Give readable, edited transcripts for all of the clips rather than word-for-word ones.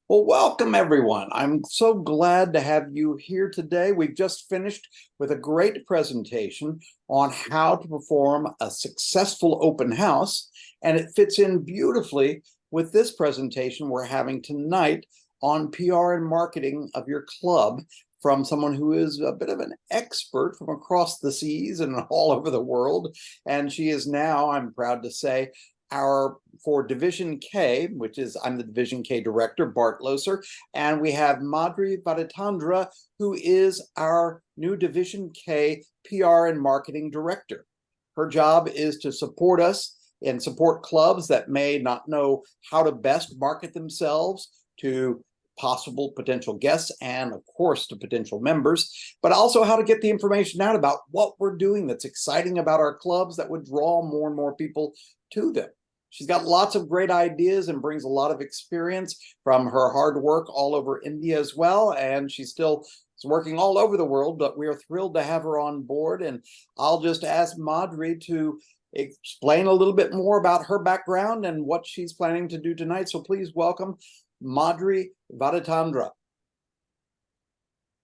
Well, welcome everyone. I'm so glad to have you here today. We've just finished with a great presentation on how to perform a successful open house, and it fits in beautifully with this presentation we're having tonight on PR and marketing of your club from someone who is a bit of an expert from across the seas and all over the world. And she is now, I'm proud to say, our for Division K, which is I'm the Division K director, Bart Loser, and we have Madhuri Vadditandra, who is our new Division K PR and marketing director. Her job is to support us and support clubs that may not know how to best market themselves to possible potential guests and of course to potential members, but also how to get the information out about what we're doing that's exciting about our clubs that would draw more and more people to them. She's got lots of great ideas and brings a lot of experience from her hard work all over India as well. And she's still working all over the world, but we are thrilled to have her on board. And I'll just ask Madhuri to explain a little bit more about her background and what she's planning to do tonight. So please welcome Madhuri Vadditandra.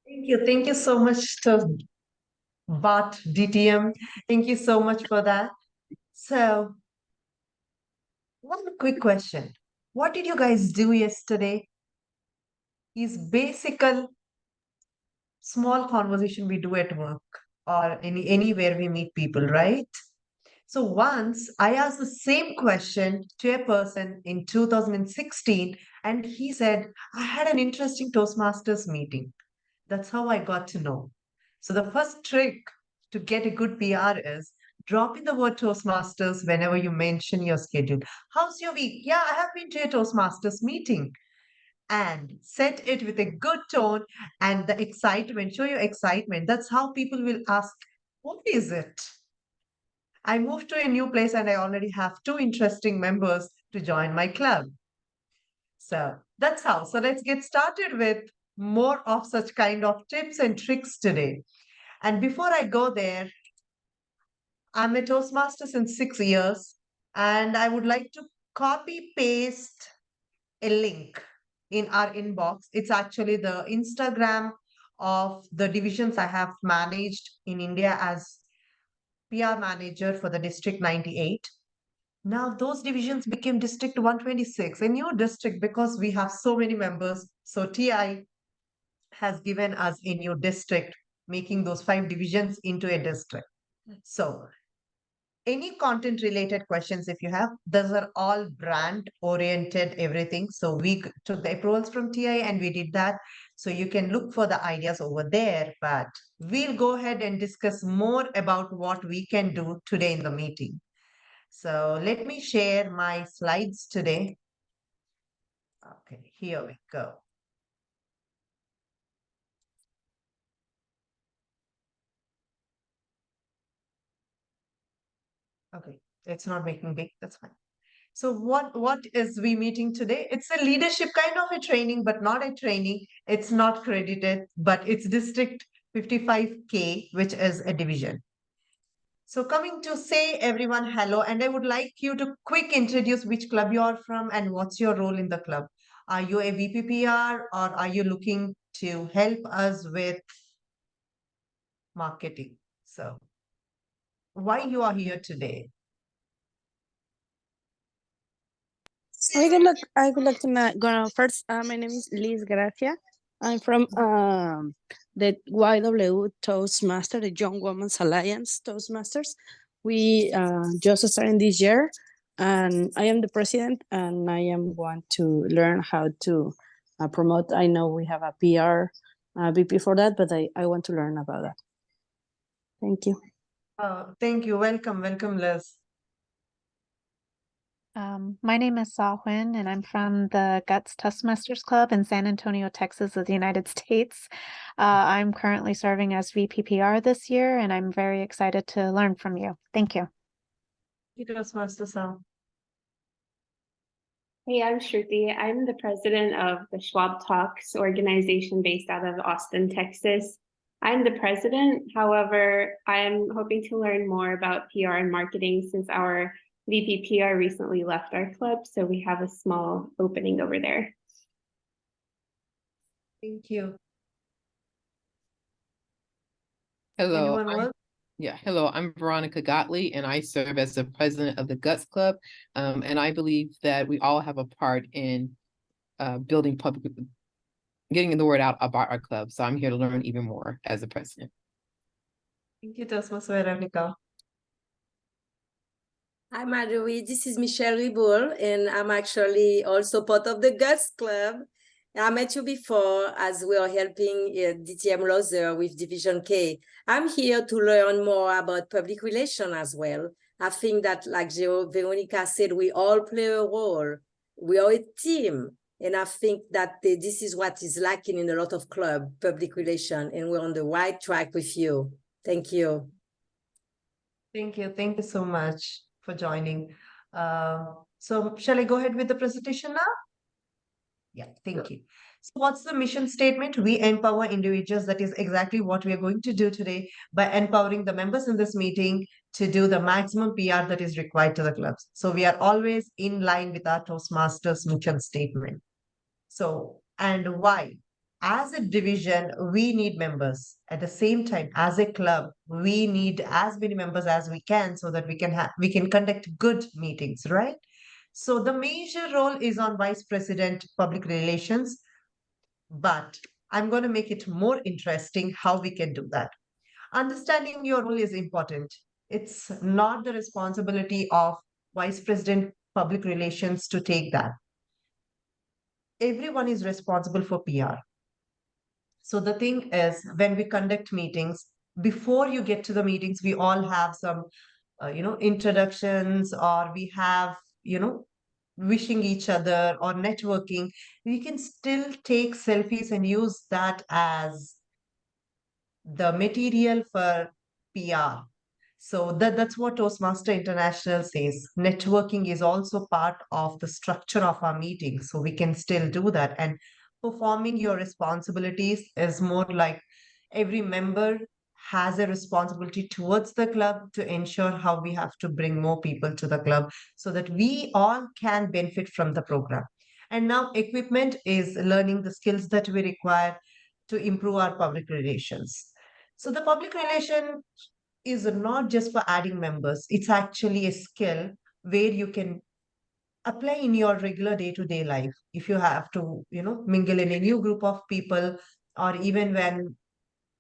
Thank you. Thank you so much to Bart DTM. Thank you so much for that. So, one quick question. What did you guys do yesterday? Is basical small conversation we do at work or anywhere we meet people, right? So once I asked the same question to a person in 2016, and he said, I had an interesting Toastmasters meeting. That's how I got to know. So the first trick to get a good PR is drop in the word Toastmasters whenever you mention your schedule. How's your week? Yeah, I have been to a Toastmasters meeting. And set it with a good tone and the excitement. Show your excitement. That's how people will ask, what is it? I moved to a new place and I already have two interesting members to join my club. So that's how. So let's get started with more of such kind of tips and tricks today. And before I go there, I'm a Toastmaster since 6 years, and I would like to copy paste a link in our inbox. It's actually the Instagram of the divisions I have managed in India as PR manager for the District 98. Now those divisions became District 126, a new district because we have so many members. So TI has given us a new district, making those 5 divisions into a district. So any content related questions if you have, those are all brand oriented everything. So we took the approvals from TI and we did that. So you can look for the ideas over there, but we'll go ahead and discuss more about what we can do today in the meeting. So let me share my slides today. Okay, here we go. Okay, it's not making big, that's fine. So what is we meeting today? It's a leadership kind of a training, but not a training. It's not credited, but it's District 55K, which is a division. So coming to say everyone hello, and I would like you to quick introduce which club you are from and what's your role in the club. Are you a VPPR or are you looking to help us with marketing? So why you are here today? I would like to go first. My name is Liz Gracia. I'm from the YW Toastmaster, the Young Women's Alliance Toastmasters. We just started this year, and I am the president, and I am going to learn how to promote. I know we have a PR VP for that, but I want to learn about that. Thank you. Thank you. Welcome, Liz. My name is Sa Huynh, and I'm from the Guts Toastmasters Club in San Antonio, Texas, of the United States. I'm currently serving as VPPR this year, and I'm very excited to learn from you. Thank you. Toastmaster Sa. Hey, I'm Shruti. I'm the president of the Schwab Talks organization based out of Austin, Texas. I'm the president. However, I am hoping to learn more about PR and marketing since our VPPR recently left our club, so we have a small opening over there. Thank you. Hello, Anyone else? hello, I'm Veronica Gottlieb, and I serve as the president of the Guts Club. And I believe that we all have a part in building public, getting the word out about our club. So I'm here to learn even more as the president. Thank you, Toastmaster Veronica. Hi, Madhuri. This is Michelle Riboul, and I'm actually also part of the Guts Club. I met you before as we are helping DTM Loser with Division K. I'm here to learn more about public relations as well. I think that, like Veronica said, we all play a role. We are a team. And I think that this is what is lacking in a lot of club public relation, and we're on the right track with you. Thank you. Thank you. Thank you so much for joining. So shall I go ahead with the presentation now? Yeah, thank you. So what's the mission statement? We empower individuals. That is exactly what we are going to do today by empowering the members in this meeting to do the maximum PR that is required to the clubs. So we are always in line with our Toastmasters mission statement. So, and why? As a division, we need members. At the same time, as a club, we need as many members as we can so that we can conduct good meetings, right? So the major role is on Vice President Public Relations, but I'm going to make it more interesting how we can do that. Understanding your role is important. It's not the responsibility of Vice President Public Relations to take that. Everyone is responsible for PR. So the thing is, when we conduct meetings, before you get to the meetings, we all have some, introductions, or we have, wishing each other or networking. We can still take selfies and use that as the material for PR. So that's what Toastmaster International says. Networking is also part of the structure of our meeting. So we can still do that. And performing your responsibilities is more like every member has a responsibility towards the club to ensure how we have to bring more people to the club so that we all can benefit from the program. And now equipment is learning the skills that we require to improve our public relations. So the public relation is not just for adding members, it's actually a skill where you can apply in your regular day-to-day life. If you have to, mingle in a new group of people, or even when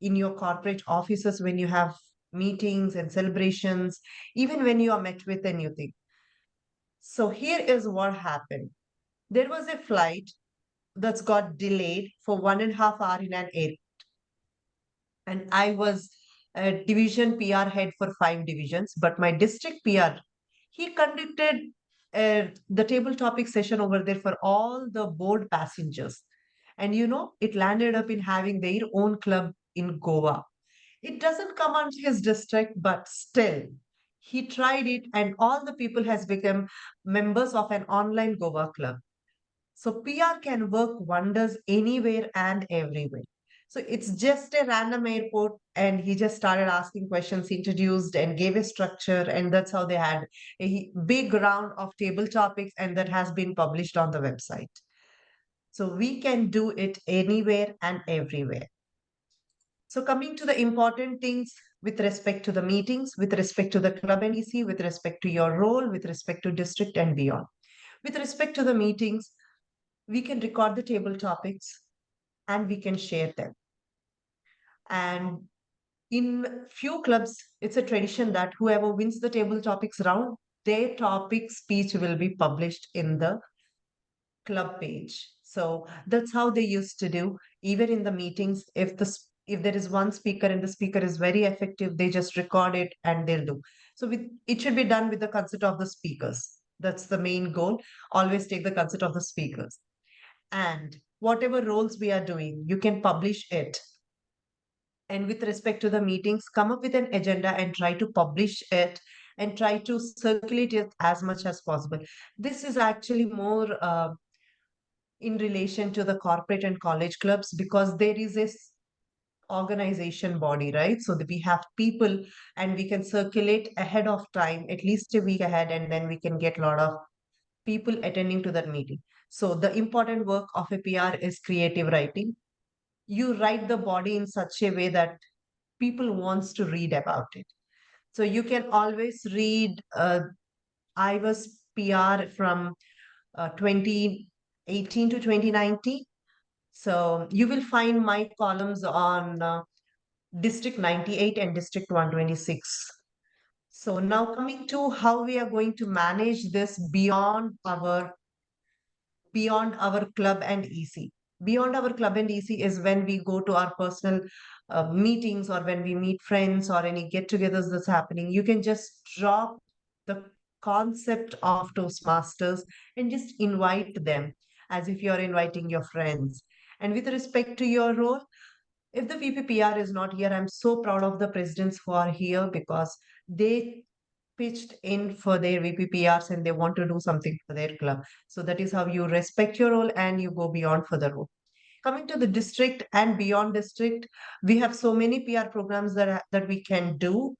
in your corporate offices, when you have meetings and celebrations, even when you are met with a new thing. So here is what happened. There was a flight that's got delayed for 1.5 hours in an air, and I was a division PR head for 5 divisions, but my district PR, he conducted the table topic session over there for all the board passengers. And it landed up in having their own club in Goa. It doesn't come under his district, but still, he tried it, and all the people has become members of an online Goa club. So PR can work wonders anywhere and everywhere. So it's just a random airport, and he just started asking questions, introduced and gave a structure, and that's how they had a big round of table topics, and that has been published on the website. So we can do it anywhere and everywhere. So coming to the important things with respect to the meetings, with respect to the club NEC, with respect to your role, with respect to district and beyond. With respect to the meetings, we can record the table topics and we can share them. And in few clubs, it's a tradition that whoever wins the table topics round, their topic speech will be published in the club page. So that's how they used to do. Even in the meetings, if there is one speaker and the speaker is very effective, they just record it and they'll do. So it should be done with the consent of the speakers. That's the main goal. Always take the consent of the speakers. And whatever roles we are doing, you can publish it. And with respect to the meetings, come up with an agenda and try to publish it and try to circulate it as much as possible. This is actually more in relation to the corporate and college clubs, because there is this organization body, right? So that we have people and we can circulate ahead of time, at least a week ahead, and then we can get a lot of people attending to that meeting. So the important work of a PR is creative writing, you write the body in such a way that people wants to read about it. So you can always read. I was PR from 2018 to 2019. So you will find my columns on District 98 and District 126. So now coming to how we are going to manage this beyond our club and EC. Beyond our club and EC is when we go to our personal meetings, or when we meet friends or any get-togethers that's happening. You can just drop the concept of Toastmasters and just invite them as if you're inviting your friends. And with respect to your role, if the VPPR is not here, I'm so proud of the presidents who are here, because they pitched in for their VPPRs and they want to do something for their club. So that is how you respect your role and you go beyond for the role. Coming to the district and beyond district, we have so many PR programs that we can do,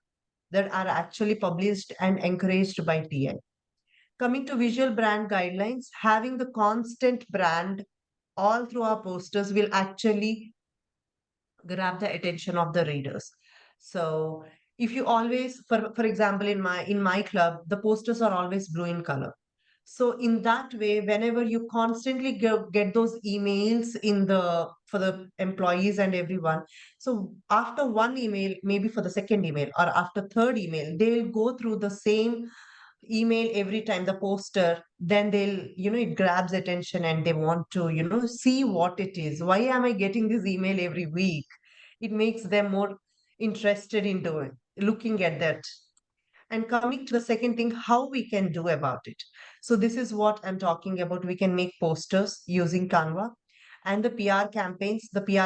that are actually published and encouraged by TI. Coming to visual brand guidelines, having the constant brand all through our posters will actually grab the attention of the readers. So if you always, for example, in my club, the posters are always blue in color. So in that way, whenever you constantly get those emails for the employees and everyone, so after one email, maybe for the second email or after third email, they will go through the same email every time, the poster, then they'll, it grabs attention and they want to, see what it is. Why am I getting this email every week? It makes them more interested in doing, looking at that. And coming to the second thing, how we can do about it. So this is what I'm talking about. We can make posters using Canva. And the PR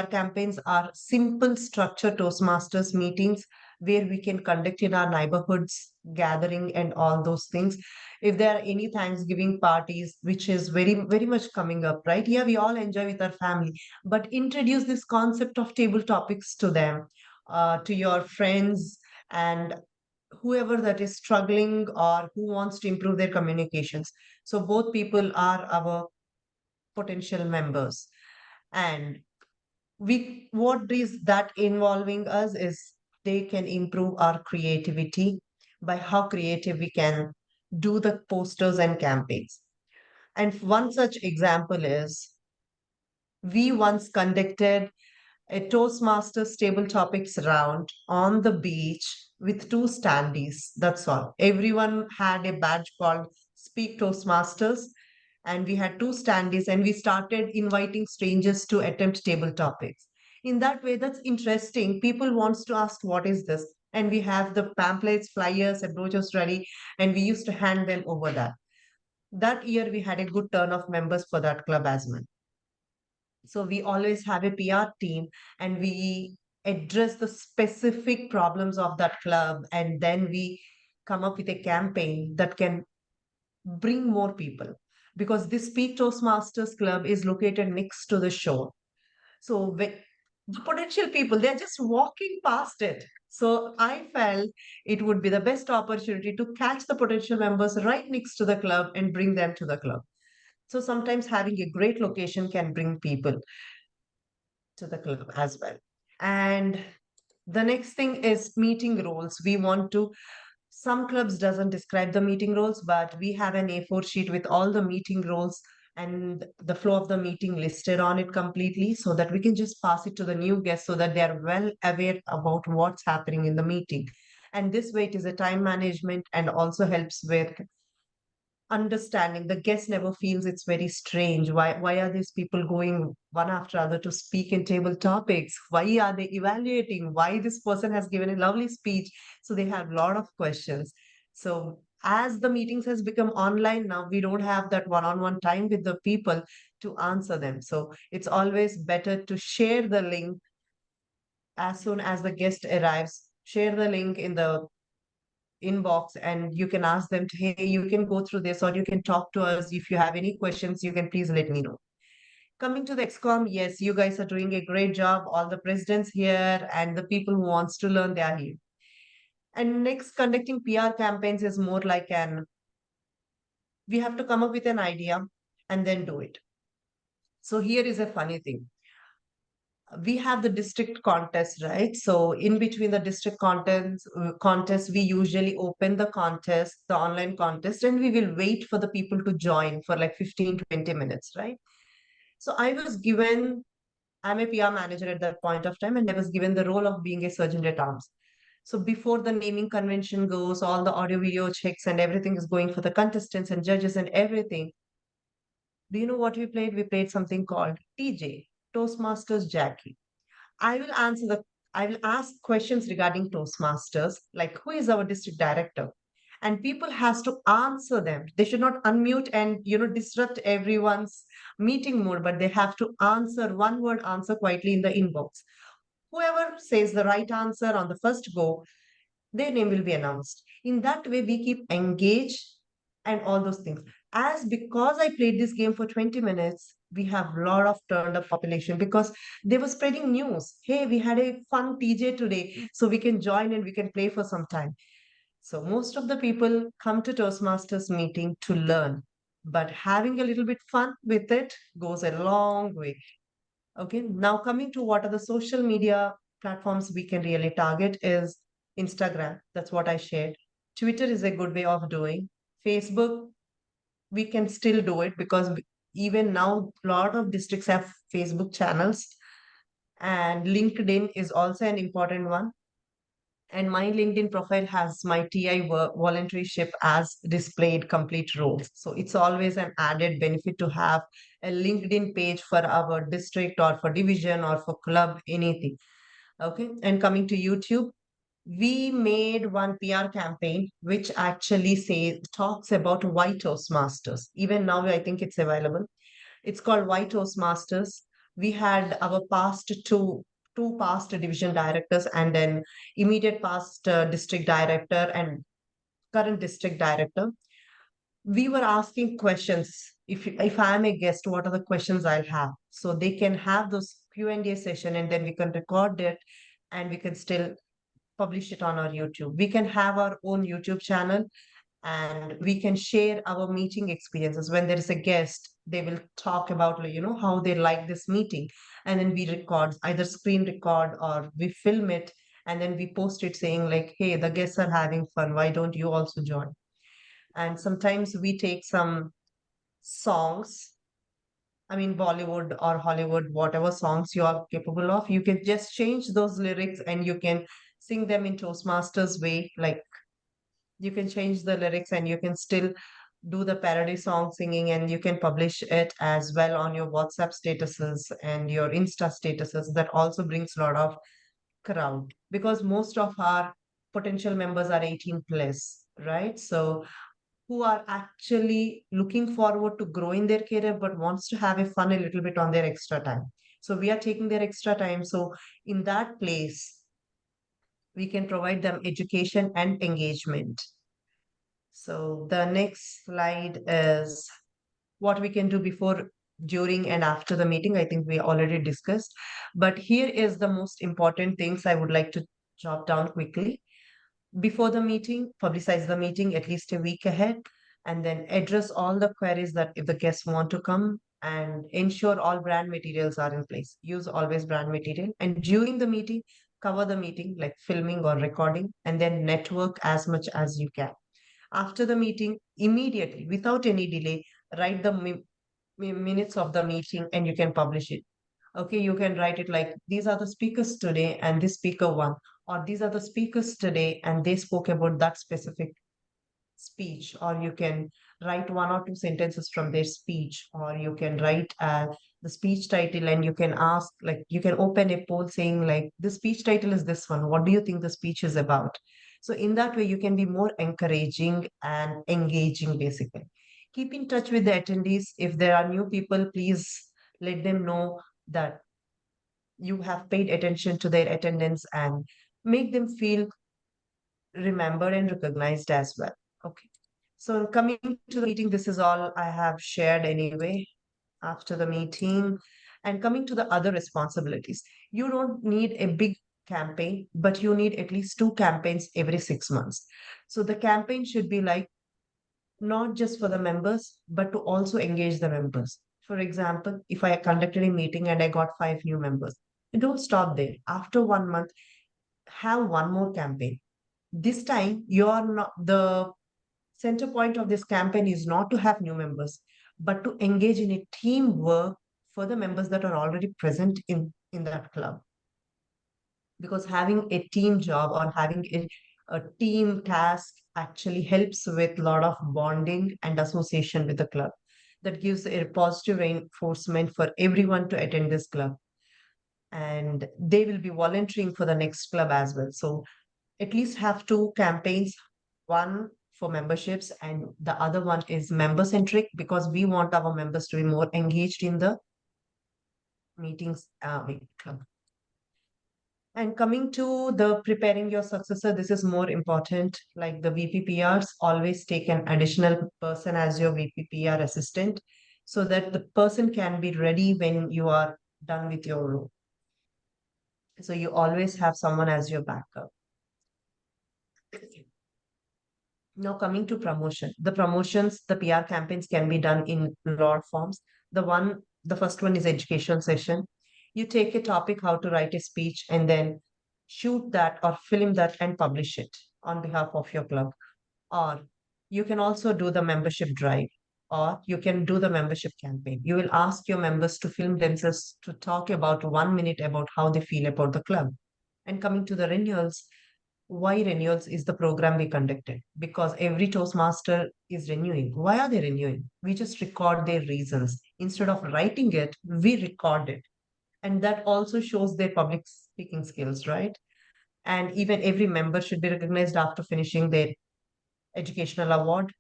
campaigns are simple structured Toastmasters meetings where we can conduct in our neighborhoods, gathering and all those things. If there are any Thanksgiving parties, which is very, very much coming up, right? Yeah, we all enjoy with our family, but introduce this concept of table topics to them, to your friends, and whoever that is struggling or who wants to improve their communications. So both people are our potential members. And what is that involving us is they can improve our creativity by how creative we can do the posters and campaigns. And one such example is, we once conducted a Toastmasters table topics round on the beach with two standees. That's all. Everyone had a badge called Speak Toastmasters, and we had two standees, and we started inviting strangers to attempt table topics. In that way, that's interesting. People wants to ask, what is this? And we have the pamphlets, flyers, and brochures ready, and we used to hand them over that. That year, we had a good turn of members for that club as well. So we always have a PR team, and we address the specific problems of that club, and then we come up with a campaign that can bring more people, because this Speak Toastmasters Club is located next to the shore. So the potential people, they're just walking past it. So I felt it would be the best opportunity to catch the potential members right next to the club and bring them to the club. So sometimes having a great location can bring people to the club as well. And the next thing is meeting roles. We want to, some clubs doesn't describe the meeting roles, but we have an A4 sheet with all the meeting roles and the flow of the meeting listed on it completely, so that we can just pass it to the new guests so that they are well aware about what's happening in the meeting. And this way it is a time management and also helps with understanding. The guest never feels it's very strange. Why are these people going one after other to speak in table topics? Why are they evaluating? Why this person has given a lovely speech? So they have a lot of questions. So as the meetings has become online now, we don't have that one-on-one time with the people to answer them. So it's always better to share the link as soon as the guest arrives. Share the link in the inbox, and you can ask them to, hey, you can go through this, or you can talk to us. If you have any questions, you can please let me know. Coming to the XCOM, yes, you guys are doing a great job. All the presidents here and the people who wants to learn, they are here. And next, conducting PR campaigns is more like we have to come up with an idea and then do it. So here is a funny thing. we have the district contest, right? So in between the district contest, we usually open the contest, the online contest, and we will wait for the people to join for like 15-20 minutes, right? So I'm a PR manager at that point of time, and I was given the role of being a sergeant at arms. So before the naming convention goes, all the audio video checks and everything is going for the contestants and judges and everything. Do you know what we played? We played something called TJ, Toastmasters Jackie. I will answer the I will ask questions regarding Toastmasters, like who is our district director? And people has to answer them. They should not unmute and disrupt everyone's meeting mode, but they have to answer one word answer quietly in the inbox. Whoever says the right answer on the first go, their name will be announced. In that way, we keep engaged and all those things. As because I played this game for 20 minutes, we have a lot of turned up population because they were spreading news. Hey, we had a fun TJ today, so we can join and we can play for some time. So most of the people come to Toastmasters meeting to learn, but having a little bit fun with it goes a long way. Okay, now coming to what are the social media platforms we can really target is Instagram. That's what I shared. Twitter is a good way of doing. Facebook, we can still do it because even now, a lot of districts have Facebook channels, and LinkedIn is also an important one. And my LinkedIn profile has my TI volunteership as displayed complete roles. So it's always an added benefit to have a LinkedIn page for our district or for division or for club, anything. Okay. And coming to YouTube, we made one PR campaign which actually talks about why Toastmasters. Even now, I think it's available. It's called Why Toastmasters. We had our past two past division directors and then immediate past district director and current district director. We were asking questions. If I'm a guest, what are the questions I'll have? So they can have those Q&A session, and then we can record it and we can still publish it on our YouTube. We can have our own YouTube channel and we can share our meeting experiences. When there is a guest, they will talk about how they like this meeting, and then we record, either screen record or we film it, and then we post it saying like, hey, the guests are having fun, why don't you also join? And sometimes we take some songs, I mean, Bollywood or Hollywood, whatever songs you are capable of, you can just change those lyrics and you can sing them in Toastmasters way. Like you can change the lyrics and you can still do the parody song singing, and you can publish it as well on your WhatsApp statuses and your Insta statuses. That also brings a lot of crowd because most of our potential members are 18 plus, right? So who are actually looking forward to grow in their career but wants to have a fun a little bit on their extra time. So we are taking their extra time. So in that place, we can provide them education and engagement. So the next slide is what we can do before, during, and after the meeting. I think we already discussed, but here is the most important things I would like to jot down quickly. Before the meeting, publicize the meeting at least a week ahead, and then address all the queries that if the guests want to come, and ensure all brand materials are in place. Use always brand material. And during the meeting, cover the meeting like filming or recording, and then network as much as you can. After the meeting, immediately, without any delay, write the minutes of the meeting and you can publish it. Okay, you can write it like these are the speakers today and this speaker one, or these are the speakers today and they spoke about that specific speech, or you can write one or two sentences from their speech, or you can write the speech title, and you can ask, like, you can open a poll saying like the speech title is this one, what do you think the speech is about? So in that way you can be more encouraging and engaging. Basically, keep in touch with the attendees. If there are new people, please let them know that you have paid attention to their attendance and make them feel remembered and recognized as well. Okay. So coming to the meeting, this is all I have shared anyway after the meeting. And coming to the other responsibilities, you don't need a big campaign, but you need at least 2 campaigns every 6 months. So the campaign should be like not just for the members, but to also engage the members. For example, if I conducted a meeting and I got 5 new members, You don't stop there. After 1 month, have one more campaign. This time, you are not the center point of this campaign is not to have new members, but to engage in a teamwork for the members that are already present in that club. Because having a team job or having a team task actually helps with a lot of bonding and association with the club. That gives a positive reinforcement for everyone to attend this club. And they will be volunteering for the next club as well. So at least have two campaigns, one for memberships and the other one is member centric, because we want our members to be more engaged in the meetings club. And coming to the preparing your successor, this is more important. Like the VPPRs, always take an additional person as your VPPR assistant so that the person can be ready when you are done with your role. So you always have someone as your backup. Now coming to promotion, the promotions, the PR campaigns can be done in a lot of forms. The first one is education session. You take a topic, how to write a speech, and then shoot that or film that and publish it on behalf of your club. Or you can also do the membership drive, or you can do the membership campaign. You will ask your members to film themselves to talk about 1 minute about how they feel about the club. And coming to the renewals, why renewals is the program we conducted, because every Toastmaster is renewing. Why are they renewing? We just record their reasons. Instead of writing it, we record it. And that also shows their public speaking skills, right? And even every member should be recognized after finishing their educational award.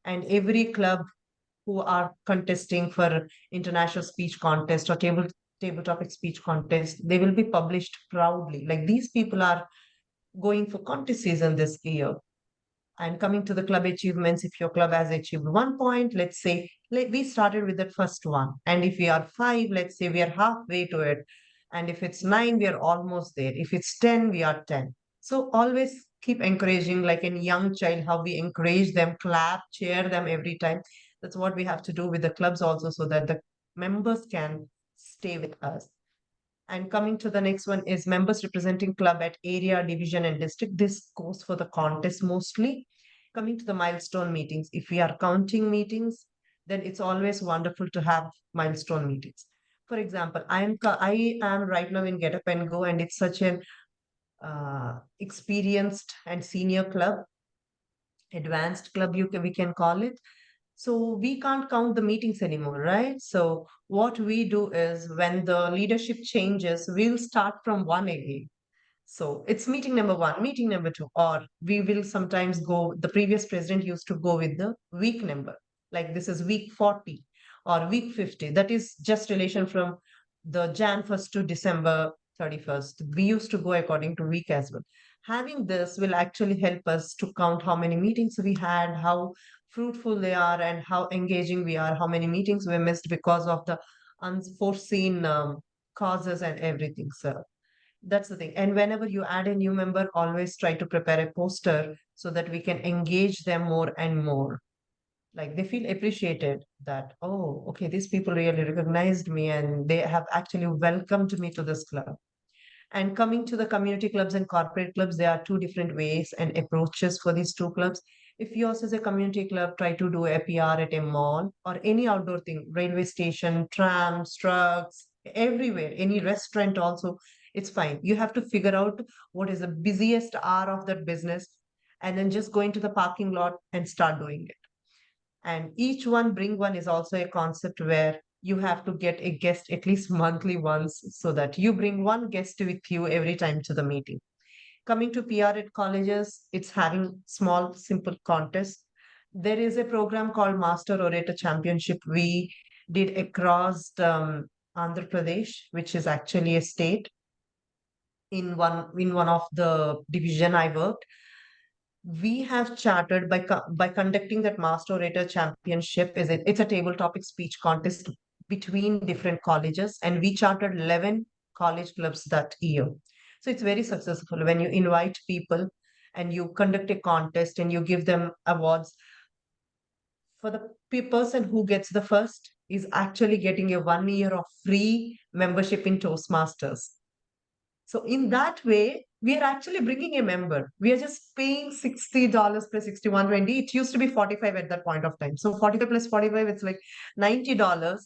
And every club who are contesting for international speech contest or table topic speech contest, they will be published proudly. Like these people are going for contest season this year. And coming to the club achievements, if your club has achieved 1 point, let's say we started with that first one. And if we are 5, let's say we are halfway to it. And if it's 9, we are almost there. If it's 10, we are 10. So always keep encouraging, like a young child, how we encourage them, clap, cheer them every time. That's what we have to do with the clubs also, so that the members can stay with us. And coming to the next one is members representing club at area, division, and district. This goes for the contest mostly. Coming to the milestone meetings, if we are counting meetings, then it's always wonderful to have milestone meetings. For example, I am right now in Get Up and Go, and it's such an experienced and senior club, advanced club we can call it. So we can't count the meetings anymore, right? So what we do is when the leadership changes, we'll start from one again. So it's meeting number 1, meeting number 2, or we will sometimes go, the previous president used to go with the week number, like this is week 40 or week 50. That is just relation from the Jan 1st to December 31st. We used to go according to week as well. Having this will actually help us to count how many meetings we had, how fruitful they are, and how engaging we are, how many meetings we missed because of the unforeseen causes and everything. So that's the thing. And whenever you add a new member, always try to prepare a poster so that we can engage them more and more. Like they feel appreciated that, oh, okay, these people really recognized me and they have actually welcomed me to this club. And coming to the community clubs and corporate clubs, there are two different ways and approaches for these two clubs. If yours is a community club, try to do a PR at a mall or any outdoor thing, railway station, trams, trucks, everywhere, any restaurant also, it's fine. You have to figure out what is the busiest hour of that business and then just go into the parking lot and start doing it. And each one bring one is also a concept where you have to get a guest at least monthly once so that you bring one guest with you every time to the meeting. Coming to PR at colleges, it's having small, simple contests. There is a program called Master Orator Championship we did across Andhra Pradesh, which is actually a state. In one of the division I worked, we have chartered by conducting that Master Orator Championship. It's a table topic speech contest between different colleges, and we chartered 11 college clubs that year. So it's very successful when you invite people and you conduct a contest and you give them awards. For the person who gets the first is actually getting a 1 year of free membership in Toastmasters. So in that way, we are actually bringing a member. We are just paying $60 plus 61.20. It used to be 45 at that point of time. So 45 plus 45, it's like $90.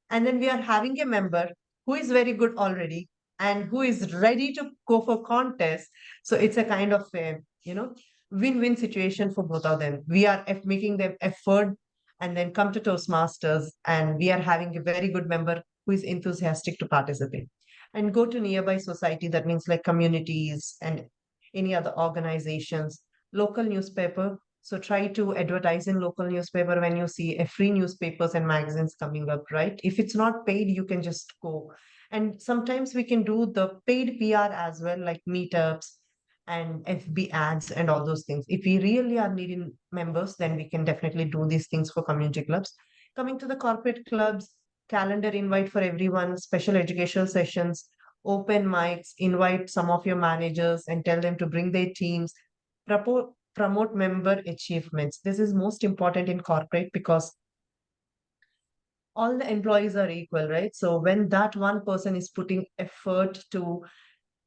And then we are having a member who is very good already and who is ready to go for contest. So it's a kind of a, win-win situation for both of them. We are making them effort and then come to Toastmasters, and we are having a very good member who is enthusiastic to participate and go to nearby society. That means like communities and any other organizations, local newspaper. So try to advertise in local newspaper when you see a free newspapers and magazines coming up, right? If it's not paid, you can just go. And sometimes we can do the paid PR as well, like meetups and FB ads and all those things. If we really are needing members, then we can definitely do these things for community clubs. Coming to the corporate clubs, calendar invite for everyone, special educational sessions, open mics, invite some of your managers and tell them to bring their teams, promote member achievements. This is most important in corporate because all the employees are equal, right? So when that one person is putting effort to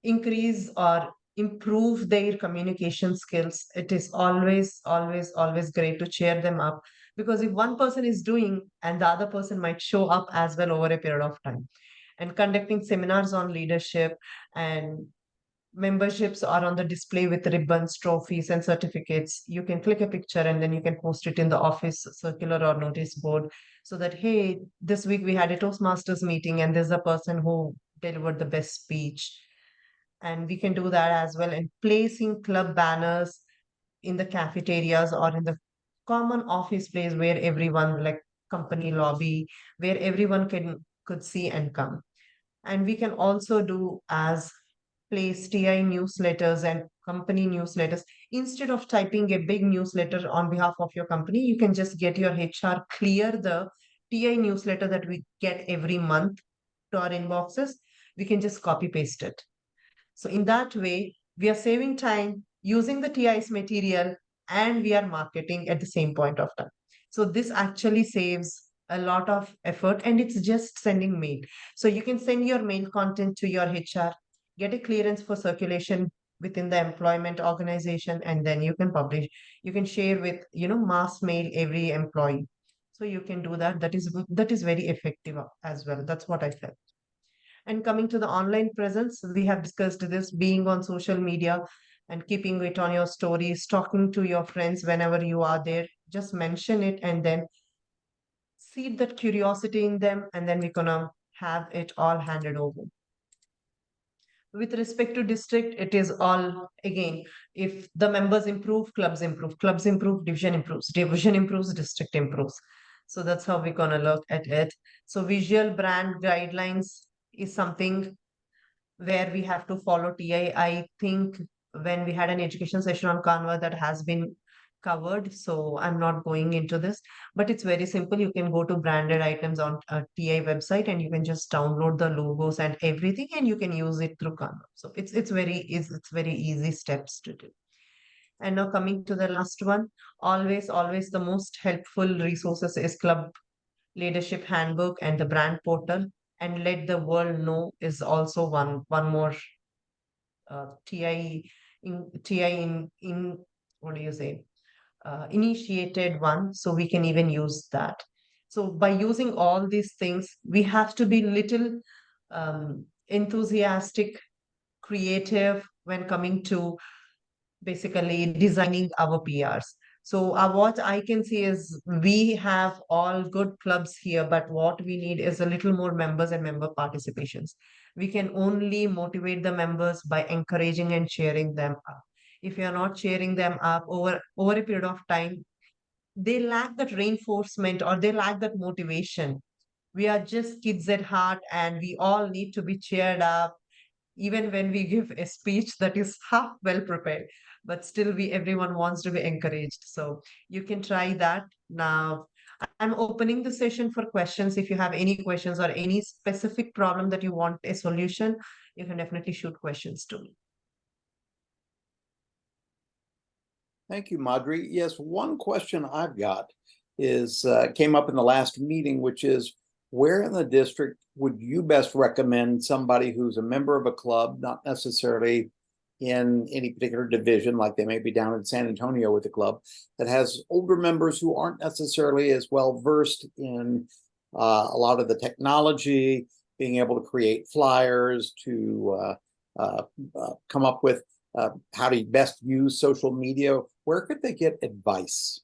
increase or improve their communication skills, it is always, always, always great to cheer them up. Because if one person is doing, and the other person might show up as well over a period of time. And conducting seminars on leadership, and memberships are on the display with ribbons, trophies, and certificates. You can click a picture and then you can post it in the office circular or notice board, so that, hey, this week we had a Toastmasters meeting and there's a person who delivered the best speech. And we can do that as well. And placing club banners in the cafeterias or in the common office place where everyone, like company lobby, where everyone could see and come. And we can also do as place TI newsletters and company newsletters. Instead of typing a big newsletter on behalf of your company, you can just get your HR clear the TI newsletter that we get every month to our inboxes. We can just copy paste it. So in that way, we are saving time using the TI's material, and we are marketing at the same point of time. So this actually saves a lot of effort, and it's just sending mail. So you can send your mail content to your HR, get a clearance for circulation within the employment organization, and then you can publish. You can share with, mass mail every employee. So you can do that. That is very effective as well. That's what I felt. And coming to the online presence, we have discussed this, being on social media and keeping it on your stories, talking to your friends whenever you are there. Just mention it and then seed that curiosity in them, and then we're gonna have it all handed over. With respect to district, it is all, again, if the members improve, clubs improve, division improves, district improves. So that's how we're gonna look at it. So visual brand guidelines is something where we have to follow TI. I think when we had an education session on Canva, that has been covered. So I'm not going into this, but it's very simple. You can go to branded items on a TI website and you can just download the logos and everything, and you can use it through Canva. So it's very easy steps to do. And now coming to the last one, always the most helpful resources is Club Leadership Handbook and the brand portal. And let the world know is also one more TI in what do you say, initiated one, so we can even use that. So by using all these things, we have to be little enthusiastic, creative when coming to basically designing our PRs. So what I can see is we have all good clubs here, but what we need is a little more members and member participations. We can only motivate the members by encouraging and cheering them up. If you're not cheering them up over a period of time, they lack that reinforcement or they lack that motivation. We are just kids at heart, and we all need to be cheered up even when we give a speech that is half well prepared, but still everyone wants to be encouraged. So you can try that. Now I'm opening the session for questions. If you have any questions or any specific problem that you want a solution, you can definitely shoot questions to me. Thank you, Madhuri. Yes, one question I've got is came up in the last meeting, which is, where in the district would you best recommend somebody who's a member of a club, not necessarily in any particular division, like they may be down in San Antonio with a club, that has older members who aren't necessarily as well versed in a lot of the technology, being able to create flyers, to come up with how to best use social media? Where could they get advice?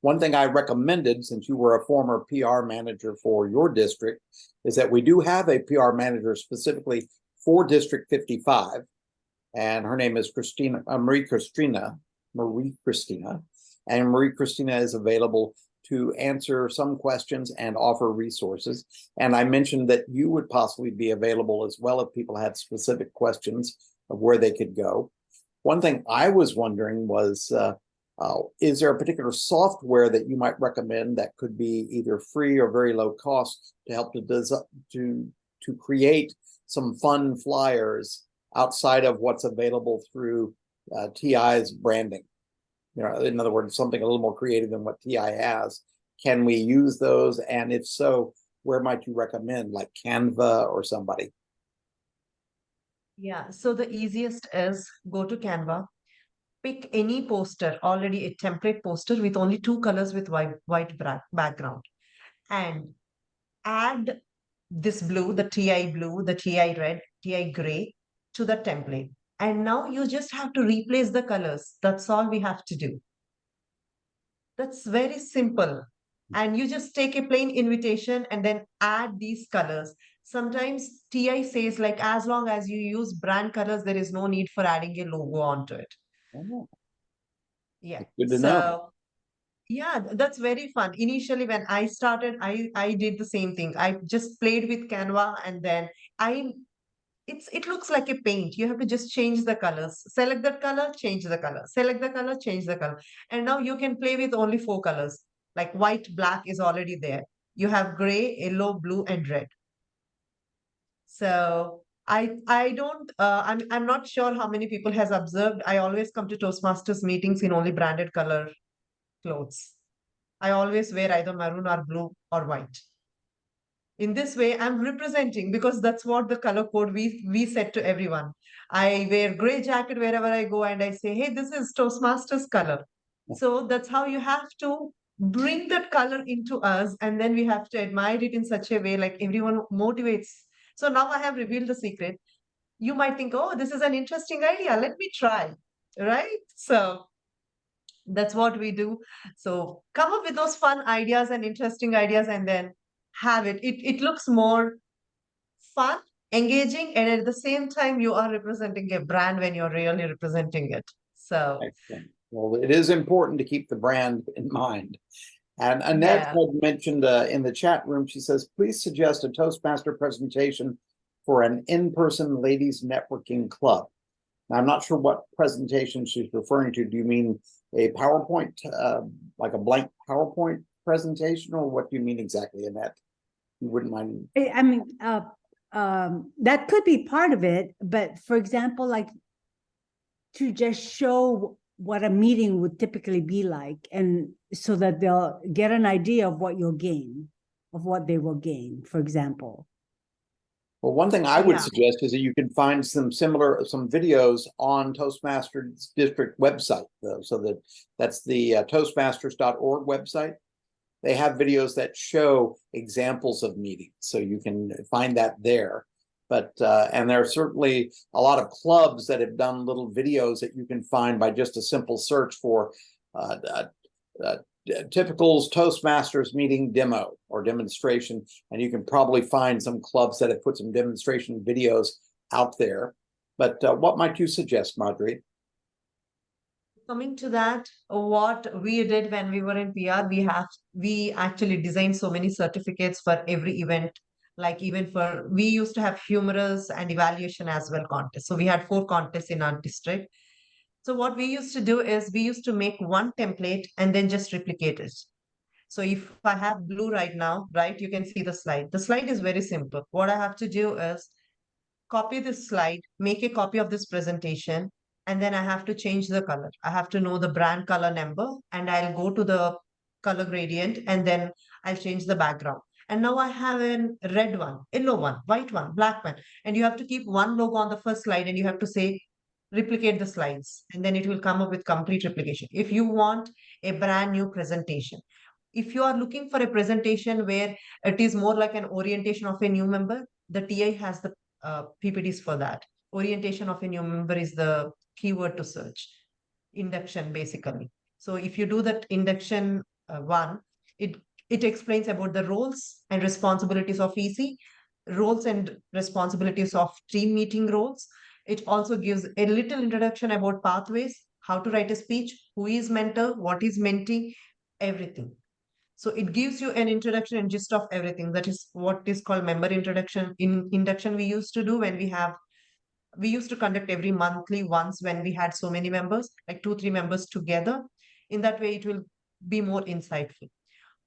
One thing I recommended, since you were a former PR manager for your district, is that we do have a PR manager specifically for District 55, and her name is Marie Christina, and Marie Christina is available to answer some questions and offer resources. And I mentioned that you would possibly be available as well if people had specific questions of where they could go. One thing I was wondering was, is there a particular software that you might recommend that could be either free or very low cost to help to create some fun flyers outside of what's available through TI's branding? You know, in other words, something a little more creative than what TI has. Can we use those? And if so, where might you recommend, like Canva or somebody? Yeah, so the easiest is go to Canva, pick any poster, already a template poster with only two colors with white background, and add this blue, the TI blue, the TI red, TI gray to the template. And now you just have to replace the colors. That's all we have to do. That's very simple. And you just take a plain invitation and then add these colors. Sometimes TI says, like, as long as you use brand colors, there is no need for adding a logo onto it. Oh, Yeah. good to know. So yeah, that's very fun. Initially, when I started, I did the same thing. I just played with Canva, and then it looks like a paint. You have to just change the colors. Select that color, change the color. Select the color, change the color. And now you can play with only 4 colors. Like white, black is already there. You have gray, yellow, blue, and red. So I'm not sure how many people has observed. I always come to Toastmasters meetings in only branded color clothes. I always wear either maroon or blue or white. In this way, I'm representing, because that's what the color code we set to everyone. I wear gray jacket wherever I go, and I say, hey, this is Toastmasters color. So that's how you have to bring that color into us, and then we have to admire it in such a way, like everyone motivates. So now I have revealed the secret. You might think, oh, this is an interesting idea. Let me try, right? So that's what we do. So come up with those fun ideas and interesting ideas, and then have it. It looks more fun, engaging, and at the same time, you are representing a brand when you're really representing it. So Excellent. Well, it is important to keep the brand in mind. And Annette yeah. had mentioned in the chat room, she says, please suggest a Toastmaster presentation for an in-person ladies networking club. Now, I'm not sure what presentation she's referring to. Do you mean a PowerPoint, like a blank PowerPoint presentation, or what do you mean exactly, Annette? You wouldn't mind? I mean, that could be part of it, but for example, like to just show what a meeting would typically be like, and so that they'll get an idea of what you'll gain, of what they will gain, for example. Well, one thing I would Yeah. suggest is that you can find some videos on Toastmasters district website, though. So that's the toastmasters.org website. They have videos that show examples of meetings, so you can find that there. But and there are certainly a lot of clubs that have done little videos that you can find by just a simple search for typicals Toastmasters meeting demo or demonstration, and you can probably find some clubs that have put some demonstration videos out there. But what might you suggest, Madhuri? Coming to that, what we did when we were in PR, we actually designed so many certificates for every event. Like even we used to have humorous and evaluation as well contests. So we had 4 contests in our district. So what we used to do is we used to make one template and then just replicate it. So if I have blue right now, right, you can see the slide. The slide is very simple. What I have to do is copy this slide, make a copy of this presentation, and then I have to change the color. I have to know the brand color number, and I'll go to the color gradient, and then I'll change the background. And now I have a red one, yellow one, white one, black one. And you have to keep one logo on the first slide and you have to say, replicate the slides. And then it will come up with complete replication. If you want a brand new presentation, if you are looking for a presentation where it is more like an orientation of a new member, the TI has the PPTs for that. Orientation of a new member is the keyword to search. Induction, basically. So if you do that induction one, it explains about the roles and responsibilities of EC, roles and responsibilities of team meeting roles. It also gives a little introduction about pathways, how to write a speech, who is mentor, what is mentoring, everything. So it gives you an introduction and gist of everything. That is what is called member introduction. In induction, we used to do when we used to conduct every monthly once when we had so many members, like 2-3 members together. In that way, it will be more insightful.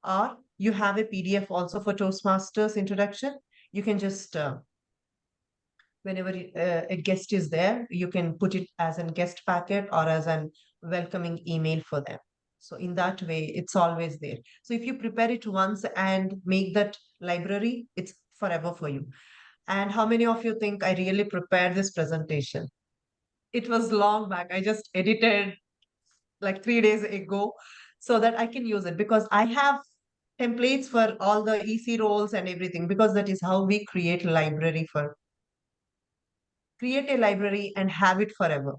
Or you have a PDF also for Toastmasters introduction. You can just, whenever a guest is there, you can put it as a guest packet or as an welcoming email for them. So in that way, it's always there. So if you prepare it once and make that library, it's forever for you. And how many of you think I really prepared this presentation? It was long back. I just edited like 3 days ago so that I can use it, because I have templates for all the EC roles and everything, because that is how we create a library and have it forever.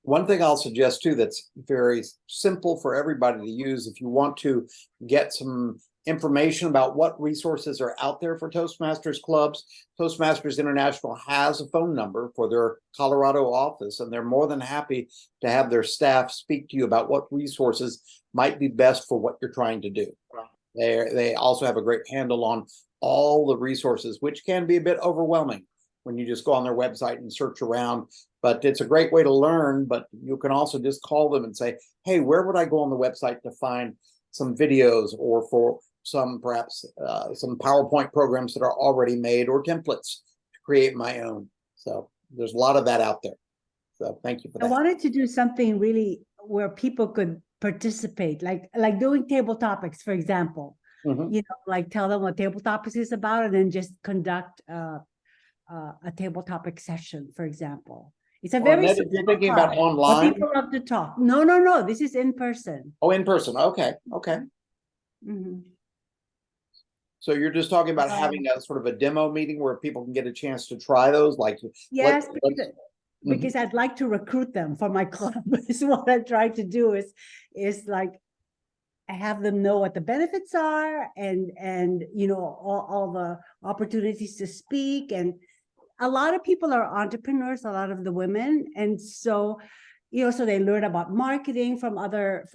One thing I'll suggest too that's very simple for everybody to use if you want to get some information about what resources are out there for Toastmasters clubs. Toastmasters International has a phone number for their Colorado office, and they're more than happy to have their staff speak to you about what resources might be best for what you're trying to do. They also have a great handle on all the resources, which can be a bit overwhelming when you just go on their website and search around. But it's a great way to learn, but you can also just call them and say, hey, where would I go on the website to find some videos, or for some perhaps some PowerPoint programs that are already made, or templates to create my own. So there's a lot of that out there. So thank you for that. I wanted to do something really where people could participate, like doing table topics, for example. Mhm. You know, like tell them what table topics is about, and then just conduct a table topic session, for example. It's a very Ned, if you're simple thinking about club, but online. people love to talk. No, this is in person. Oh, in person. Okay. Mhm. So you're just talking about having a sort of a demo meeting where people can get a chance to try those, like Yes, what- because I'd like to recruit them for my club. Is what I try to do is like I have them know what the benefits are, and you know, all the opportunities to speak. And a lot of people are entrepreneurs, a lot of the women, and so you know, so they learn about marketing from other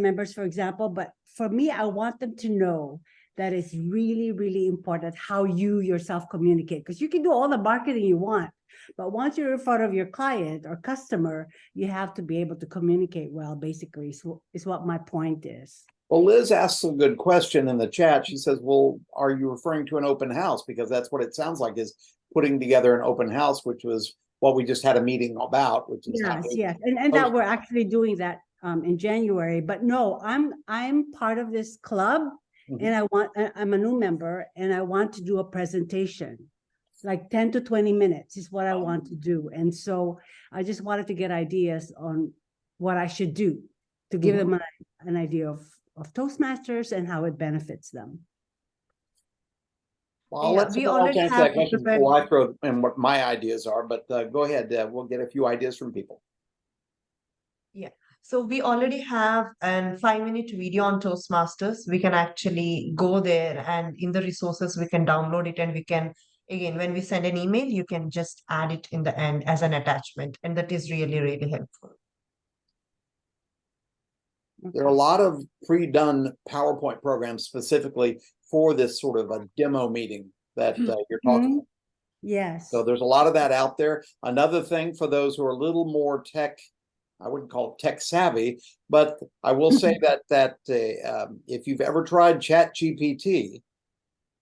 members, for example. But for me, I want them to know that it's really, really important how you yourself communicate, because you can do all the marketing you want, but once you're in front of your client or customer, you have to be able to communicate well, basically, is what my point is. Well, Liz asks a good question in the chat. She says, well, are you referring to an open house? Because that's what it sounds like, is putting together an open house, which was what we just had a meeting about, which is Yes. And that we're actually doing that in January. But no, I'm part of this club, and I'm a new member, and I want to do a presentation, like 10 to 20 minutes is what I want to do. And so I just wanted to get ideas on what I should do to give them an idea of Toastmasters and how it benefits them. Well, I'll Yeah, let we someone else already answer have that question prepared- before I throw in what my ideas are, but go ahead. We'll get a few ideas from people. So we already have a 5-minute video on Toastmasters. We can actually go there, and in the resources, we can download it, and we can, again, when we send an email, you can just add it in the end as an attachment. And that is really, really helpful. There are a lot of pre-done PowerPoint programs specifically for this sort of a demo meeting that you're talking about. Yes. So there's a lot of that out there. Another thing for those who are a little more tech, I wouldn't call it tech savvy, but I will say that if you've ever tried ChatGPT,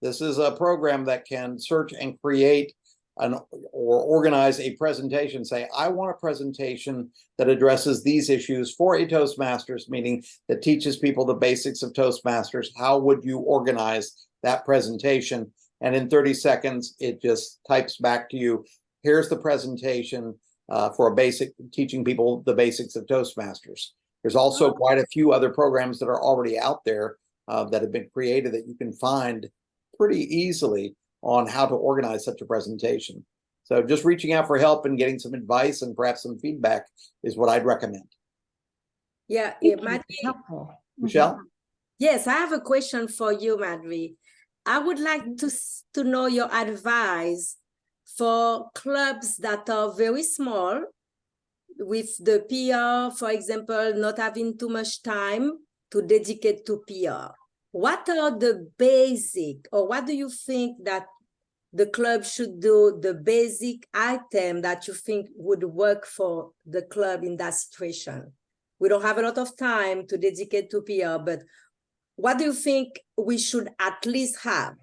this is a program that can search and create or organize a presentation, say, I want a presentation that addresses these issues for a Toastmasters meeting that teaches people the basics of Toastmasters. How would you organize that presentation? And in 30 seconds, it just types back to you, here's the presentation for a basic, teaching people the basics of Toastmasters. There's also quite a few other programs that are already out there that have been created that you can find pretty easily on how to organize such a presentation. So just reaching out for help and getting some advice and perhaps some feedback is what I'd recommend. Yeah, Thank you. Madhuri. Helpful. Michelle? Yes, I have a question for you, Madhuri. I would like to know your advice for clubs that are very small, with the PR, for example, not having too much time to dedicate to PR. What are the basic, or what do you think that the club should do, the basic item that you think would work for the club in that situation? We don't have a lot of time to dedicate to PR, but what do you think we should at least have?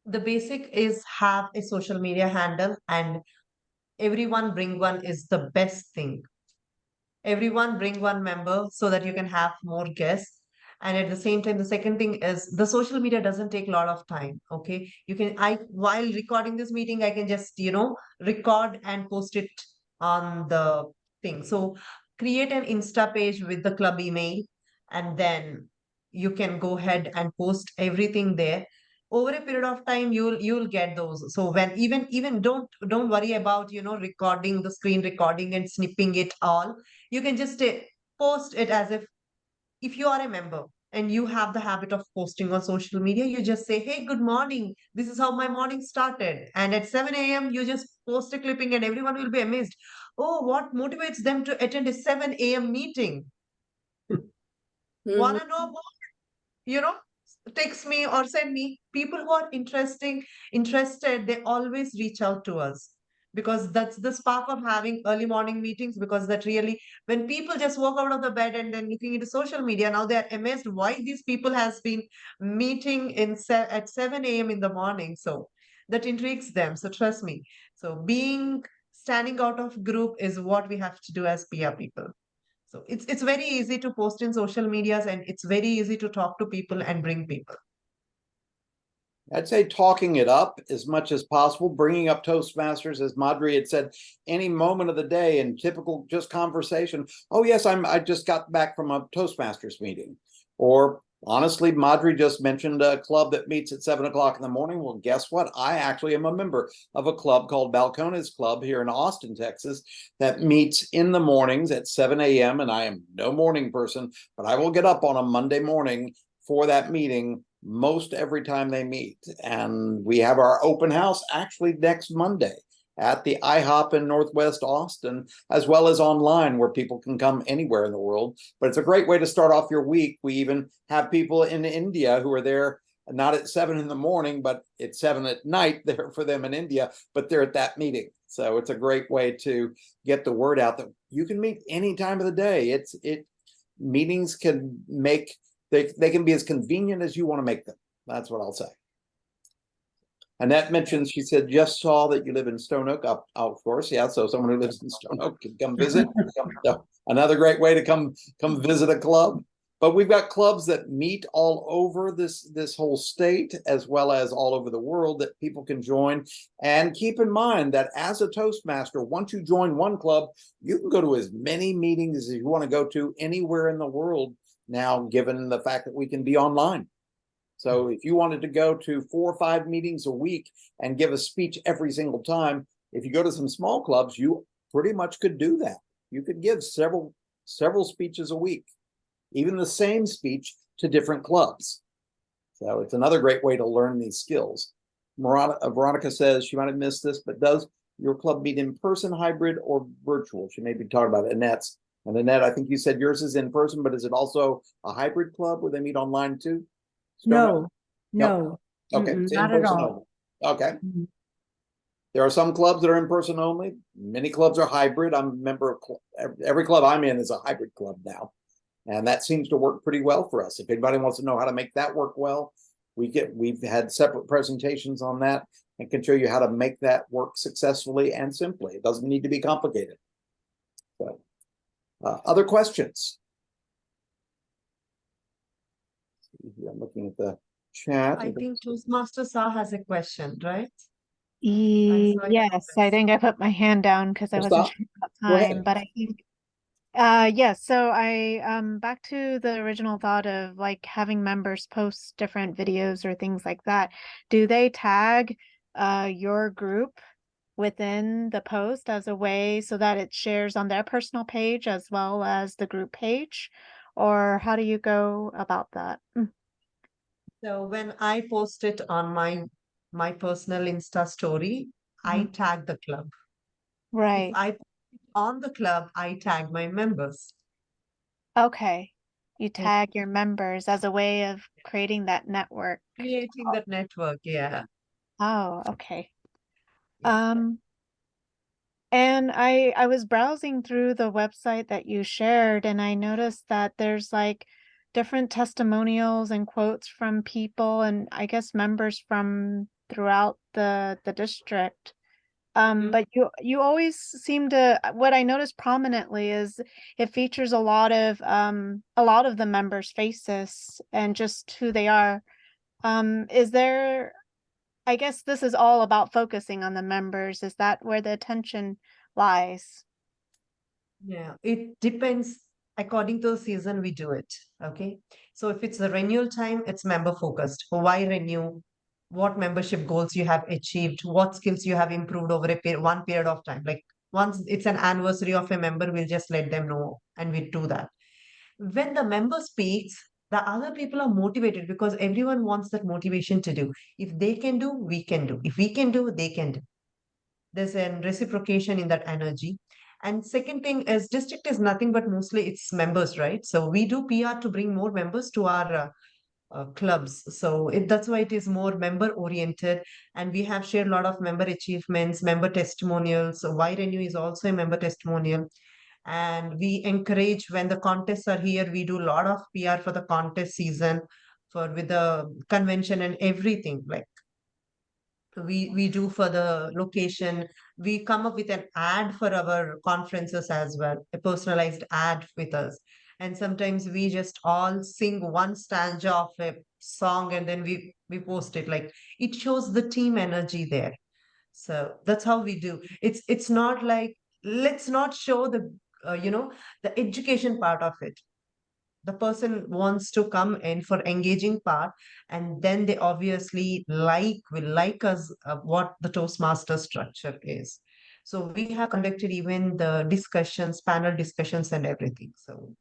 The basic is have a social media handle, and everyone bring one is the best thing. Everyone bring one member so that you can have more guests. And at the same time, the second thing is the social media doesn't take a lot of time. Okay. You can, while recording this meeting, I can just, record and post it on the thing. So create an Insta page with the club email, and then you can go ahead and post everything there. Over a period of time, you'll get those. So when even don't worry about recording the screen recording and snipping it all. You can just post it as if you are a member and you have the habit of posting on social media. You just say, hey, good morning, this is how my morning started, and at 7 a.m. you just post a clipping and everyone will be amazed. Oh, what motivates them to attend a 7 a.m. meeting? Want to know more? Text me or send me. People who are interested, they always reach out to us, because that's the spark of having early morning meetings. Because that really, when people just walk out of the bed and then looking into social media, now they're amazed why these people has been meeting at 7 a.m. in the morning. So that intrigues them. So trust me. So standing out of group is what we have to do as PR people. So it's very easy to post in social medias, and it's very easy to talk to people and bring people. I'd say talking it up as much as possible, bringing up Toastmasters, as Madhuri had said, any moment of the day in typical just conversation. Oh yes, I just got back from a Toastmasters meeting. Or honestly, Madhuri just mentioned a club that meets at 7 o'clock in the morning. Well, guess what? I actually am a member of a club called Balcones Club here in Austin, Texas, that meets in the mornings at 7 a.m. And I am no morning person, but I will get up on a Monday morning for that meeting most every time they meet. And we have our open house actually next Monday at the IHOP in Northwest Austin, as well as online, where people can come anywhere in the world. But it's a great way to start off your week. We even have people in India who are there, not at 7 in the morning, but it's 7 at night there for them in India, but they're at that meeting. So it's a great way to get the word out that you can meet any time of the day. Meetings can they can be as convenient as you want to make them. That's what I'll say. Annette mentions, she said, just saw that you live in Stone Oak. Of course, yeah. So someone who lives in Stone Oak can come visit. Another great way to come visit a club. But we've got clubs that meet all over this whole state, as well as all over the world, that people can join. And keep in mind that as a Toastmaster, once you join one club, you can go to as many meetings as you want to go to anywhere in the world now, given the fact that we can be online. So if you wanted to go to 4 or 5 meetings a week and give a speech every single time, if you go to some small clubs, you pretty much could do that. You could give several speeches a week, even the same speech to different clubs. So it's another great way to learn these skills. Veronica says she might have missed this, but does your club meet in person, hybrid, or virtual? She may be talking about Annette's. And Annette, I think you said yours is in person, but is it also a hybrid club where they meet online too? No. Okay, it's in not at person all. only. Okay. Mhm. There are some clubs that are in person only. Many clubs are hybrid. I'm a member of every club I'm in is a hybrid club now. And that seems to work pretty well for us. If anybody wants to know how to make that work well, we've had separate presentations on that. and can show you how to make that work successfully and simply. It doesn't need to be complicated. So, other questions? I'm looking at the chat. I think Toastmaster Sa has a question, right? saw it on Yes, I think I put my hand down because I wasn't Stop. sure about Go ahead. time, but I think yes, so I back to the original thought of like having members post different videos or things like that. Do they tag your group within the post as a way so that it shares on their personal page as well as the group page? Or how do you go about that? So when I post it on my personal Insta story, I tag the club. If Right. I post it on the club, I tag my members. Okay. You tag your members as a way of creating that network. Creating that network, yeah. Oh, okay. Yeah. And I was browsing through the website that you shared, and I noticed that there's like different testimonials and quotes from people and I guess members from throughout the district. But you always seem to, what I noticed prominently is it features a lot of the members' faces and just who they are. Is there, I guess this is all about focusing on the members. Is that where the attention lies? Yeah, it depends according to the season we do it. Okay. So if it's the renewal time, it's member focused. Why renew? What membership goals you have achieved? What skills you have improved over one period of time? Like once it's an anniversary of a member, we'll just let them know and we do that. When the member speaks, the other people are motivated because everyone wants that motivation to do. If they can do, we can do. If we can do, they can do. There's a reciprocation in that energy. And second thing is district is nothing but mostly it's members, right? So we do PR to bring more members to our clubs. So that's why it is more member oriented. And we have shared a lot of member achievements, member testimonials. So Why Renew is also a member testimonial. And we encourage when the contests are here, we do a lot of PR for the contest season with the convention and everything. Like we do for the location. We come up with an ad for our conferences as well, a personalized ad with us. And sometimes we just all sing one stanza of a song and then we post it. Like it shows the team energy there. So that's how we do. It's not like let's not show the education part of it. The person wants to come in for engaging part, and then they obviously will like us what the Toastmaster structure is. So we have conducted even the discussions, panel discussions and everything. So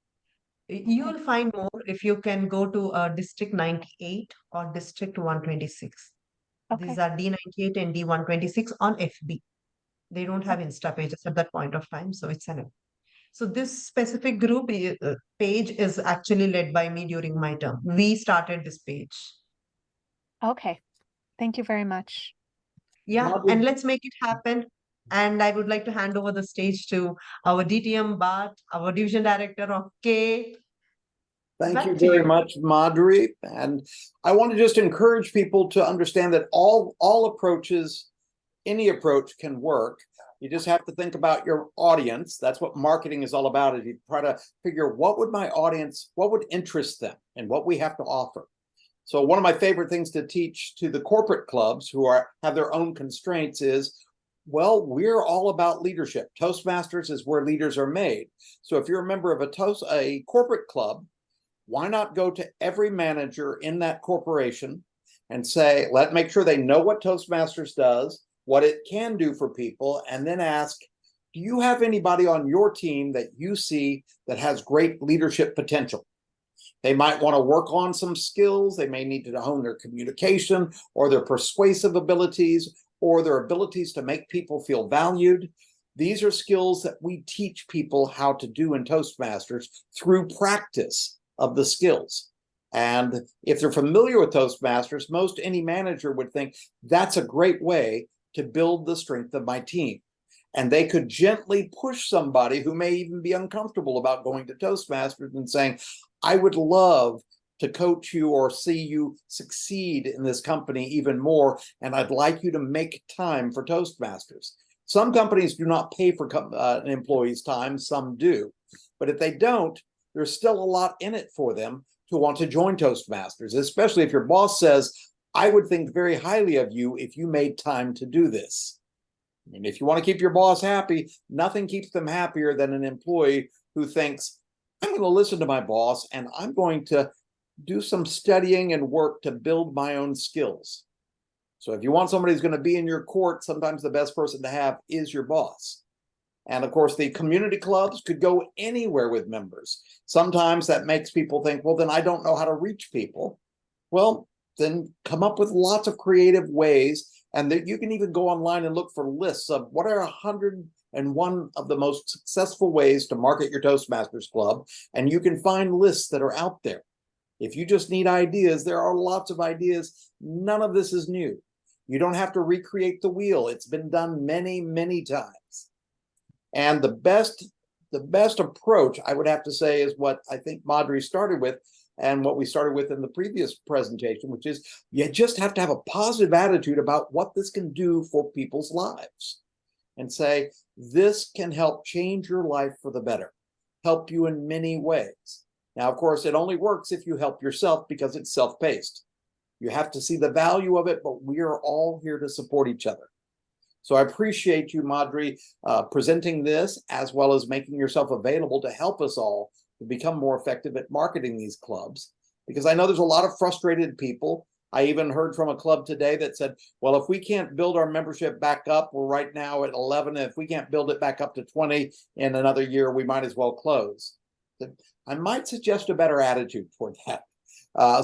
you'll find more if you can go to District 98 or District 126. These Okay. are D98 and D126 on FB. They don't have Insta pages at that point of time, so it's an so this specific group page is actually led by me during my term. We started this page. Okay. Thank you very much. Yeah, Madhuri- and let's make it happen. And I would like to hand over the stage to our DTM Bart, our division director of K. Thank Back you to very you. much, Madhuri. And I want to just encourage people to understand that all approaches, any approach can work. You just have to think about your audience. That's what marketing is all about, is you try to figure what would interest them and what we have to offer. So one of my favorite things to teach to the corporate clubs who have their own constraints is, well, we're all about leadership. Toastmasters is where leaders are made. So if you're a member of a corporate club, why not go to every manager in that corporation and say, make sure they know what Toastmasters does, what it can do for people, and then ask, do you have anybody on your team that you see that has great leadership potential? They might want to work on some skills. They may need to hone their communication or their persuasive abilities or their abilities to make people feel valued. These are skills that we teach people how to do in Toastmasters through practice of the skills. And if they're familiar with Toastmasters, any manager would think that's a great way to build the strength of my team. And they could gently push somebody who may even be uncomfortable about going to Toastmasters and saying, I would love to coach you or see you succeed in this company even more. And I'd like you to make time for Toastmasters. Some companies do not pay for an employee's time, some do. But if they don't, there's still a lot in it for them to want to join Toastmasters, especially if your boss says, I would think very highly of you if you made time to do this. And if you want to keep your boss happy, nothing keeps them happier than an employee who thinks, I'm going to listen to my boss and I'm going to do some studying and work to build my own skills. So if you want somebody who's going to be in your court, sometimes the best person to have is your boss. And of course, the community clubs could go anywhere with members. Sometimes that makes people think, well, then I don't know how to reach people. Well, then come up with lots of creative ways, and that you can even go online and look for lists of what are 101 of the most successful ways to market your Toastmasters club, and you can find lists that are out there. If you just need ideas, there are lots of ideas. None of this is new. You don't have to recreate the wheel. It's been done many, many times. And the best approach, I would have to say, is what I think Madhuri started with, and what we started with in the previous presentation, which is you just have to have a positive attitude about what this can do for people's lives. And say, this can help change your life for the better, help you in many ways. Now, of course, it only works if you help yourself because it's self-paced. You have to see the value of it, but we are all here to support each other. So I appreciate you, Madhuri, presenting this, as well as making yourself available to help us all to become more effective at marketing these clubs. Because I know there's a lot of frustrated people. I even heard from a club today that said, well, if we can't build our membership back up, we're right now at 11. If we can't build it back up to 20 in another year, we might as well close. I might suggest a better attitude toward that.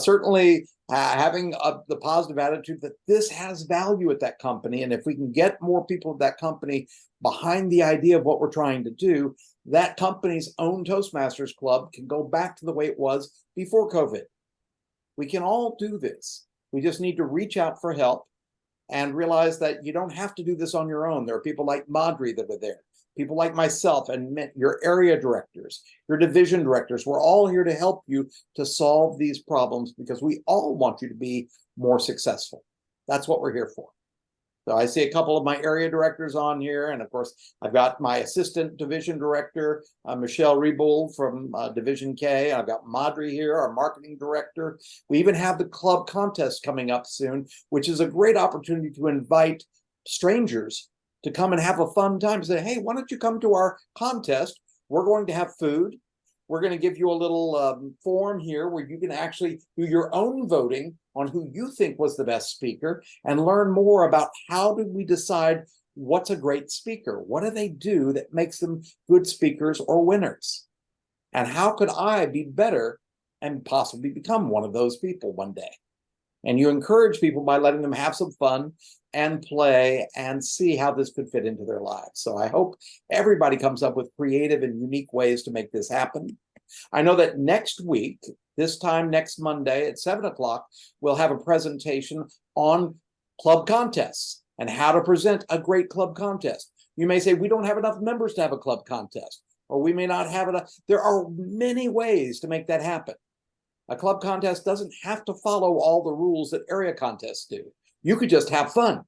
Certainly having the positive attitude that this has value at that company. And if we can get more people at that company behind the idea of what we're trying to do, that company's own Toastmasters club can go back to the way it was before COVID. We can all do this. We just need to reach out for help and realize that you don't have to do this on your own. There are people like Madhuri that are there, people like myself and your area directors, your division directors. We're all here to help you to solve these problems because we all want you to be more successful. That's what we're here for. So I see a couple of my area directors on here. And of course, I've got my assistant division director, Michelle Reboul from Division K. I've got Madhuri here, our marketing director. We even have the club contest coming up soon, which is a great opportunity to invite strangers to come and have a fun time. Say, hey, why don't you come to our contest? We're going to have food. We're going to give you a little form here where you can actually do your own voting on who you think was the best speaker and learn more about how did we decide what's a great speaker? What do they do that makes them good speakers or winners? And how could I be better and possibly become one of those people one day? And you encourage people by letting them have some fun and play and see how this could fit into their lives. So I hope everybody comes up with creative and unique ways to make this happen. I know that next week, this time next Monday at 7 o'clock, we'll have a presentation on club contests and how to present a great club contest. You may say, we don't have enough members to have a club contest, or we may not have enough. There are many ways to make that happen. A club contest doesn't have to follow all the rules that area contests do. You could just have fun.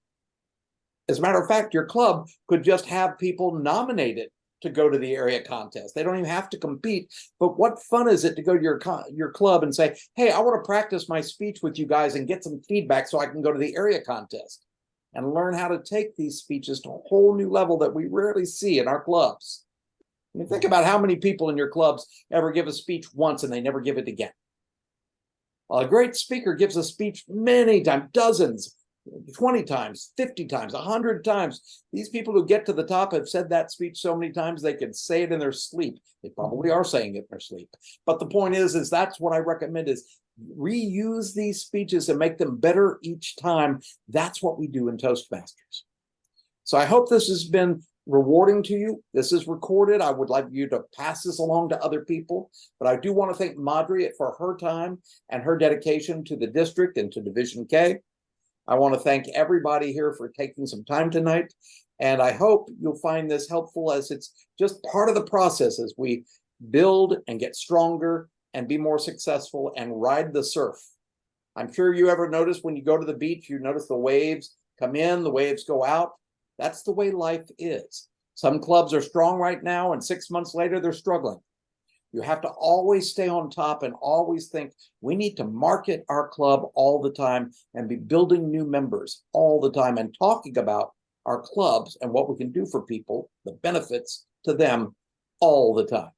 As a matter of fact, your club could just have people nominated to go to the area contest. They don't even have to compete. But what fun is it to go to your club and say, hey, I want to practice my speech with you guys and get some feedback so I can go to the area contest and learn how to take these speeches to a whole new level that we rarely see in our clubs. I mean, think about how many people in your clubs ever give a speech once and they never give it again. Well, a great speaker gives a speech many times, dozens, 20 times, 50 times, 100 times. These people who get to the top have said that speech so many times they can say it in their sleep. They probably are saying it in their sleep. But the point is that's what I recommend is reuse these speeches and make them better each time. That's what we do in Toastmasters. So I hope this has been rewarding to you. This is recorded. I would like you to pass this along to other people. But I do want to thank Madhuri for her time and her dedication to the district and to Division K. I want to thank everybody here for taking some time tonight, and I hope you'll find this helpful as it's just part of the process as we build and get stronger and be more successful and ride the surf. I'm sure you ever notice when you go to the beach, you notice the waves come in, the waves go out. That's the way life is. Some clubs are strong right now, and 6 months later, they're struggling. You have to always stay on top and always think we need to market our club all the time and be building new members all the time and talking about our clubs and what we can do for people, the benefits to them all the time.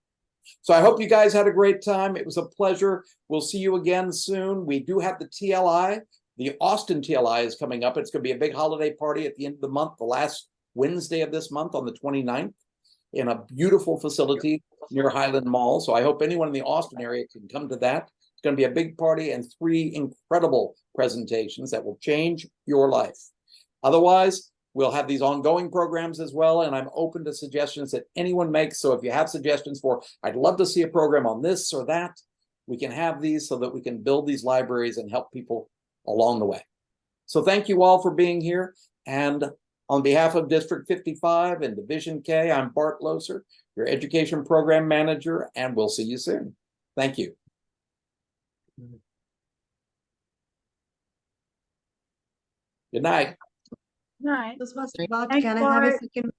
So I hope you guys had a great time. It was a pleasure. We'll see you again soon. We do have the TLI. The Austin TLI is coming up. It's going to be a big holiday party at the end of the month, the last Wednesday of this month on the 29th in a beautiful facility near Highland Mall. So I hope anyone in the Austin area can come to that. It's going to be a big party and 3 incredible presentations that will change your life. Otherwise, we'll have these ongoing programs as well, and I'm open to suggestions that anyone makes. So if you have suggestions for, I'd love to see a program on this or that, we can have these so that we can build these libraries and help people along the way. So thank you all for being here. And on behalf of District 55 and Division K, I'm Bart Loser, your Education Program Manager, and we'll see you soon. Thank you. Good night. Nice. Toastmaster Bart, Thanks, can I have a Bart. second